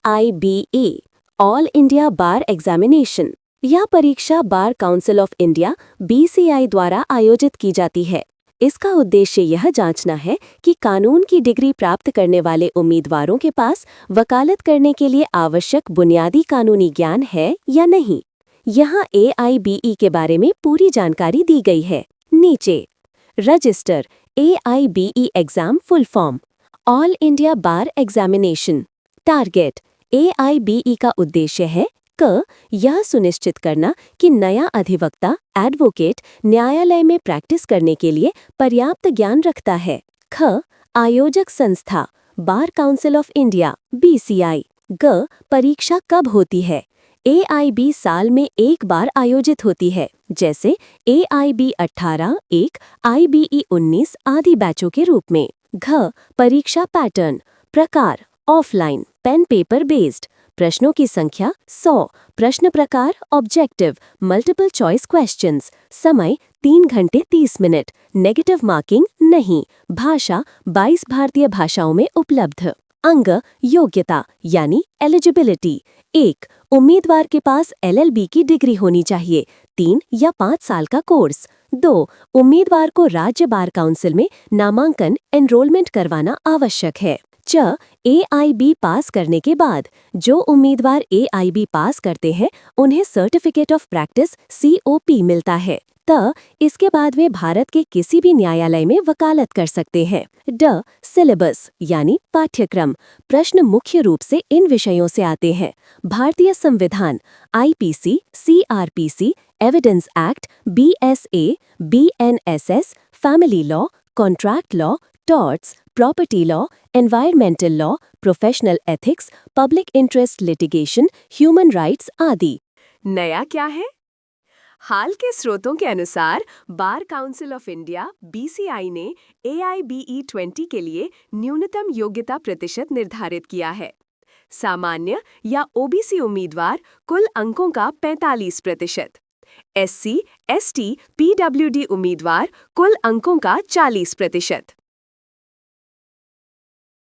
AIBE all India बार examination. यह परीक्षा bar council of India BCI द्वारा आयोजित की जाती है। इसका उद्देश्य यह जांचना है कि कानून की डिग्री प्राप्त करने वाले उम्मीदवारों के पास वकालत करने के लिए आवश्यक बुनियादी कानूनी ज्ञान है या नहीं। यहाँ AIBE के बारे में पूरी जानकारी दी गई है। नीचे register AIBE exam full form all India बार एग्जामिनेशन। टारगेट AIBE का उद्देश्य है क यह सुनिश्चित करना कि नया अधिवक्ता एडवोकेट न्यायालय में प्रैक्टिस करने के लिए पर्याप्त ज्ञान रखता है। ख आयोजक संस्था bar council of India BCI। ग परीक्षा कब होती है। AIB साल में एक बार आयोजित होती है, जैसे AIB 18, 1, IBE 19 आदि बैचों के रूप में। घ परीक्षा पैटर्न प्रकार ऑफलाइन पेन पेपर बेस्ड। प्रश्नों की संख्या 100। प्रश्न प्रकार ऑब्जेक्टिव मल्टीपल चॉइस क्वेश्चंस। समय 3 घंटे 30 मिनट। नेगेटिव मार्किंग नहीं। भाषा 22 भारतीय भाषाओं में उपलब्ध। अंग योग्यता यानी एलिजिबिलिटी 1 उम्मीदवार के पास LLB की डिग्री होनी चाहिए। 3 या 5 साल का कोर्स। 2 उम्मीदवार को राज्य बार काउंसिल में नामांकन एनरोलमेंट करवाना आवश्यक है। च AIB पास करने के बाद जो उम्मीदवार AIB पास करते हैं उन्हें सर्टिफिकेट ऑफ प्रैक्टिस COP मिलता है। त इसके बाद वे भारत के किसी भी न्यायालय में वकालत कर सकते हैं। ड सिलेबस यानी पाठ्यक्रम प्रश्न मुख्य रूप से इन विषयों से आते हैं। भारतीय संविधान IPC, CRPC, evidence act, BSA, BNSS, family law, contract law, torts, property law, environmental law, professional ethics, public interest litigation, human rights आदि। नया क्या है? हाल के स्रोतों के अनुसार bar council of India BCI ने AIBE 20 के लिए न्यूनतम योग्यता प्रतिशत निर्धारित किया है। सामान्य या OBC उम्मीदवार कुल अंकों का 45%, SC, ST, PWD उम्मीदवार कुल अंकों का 40%।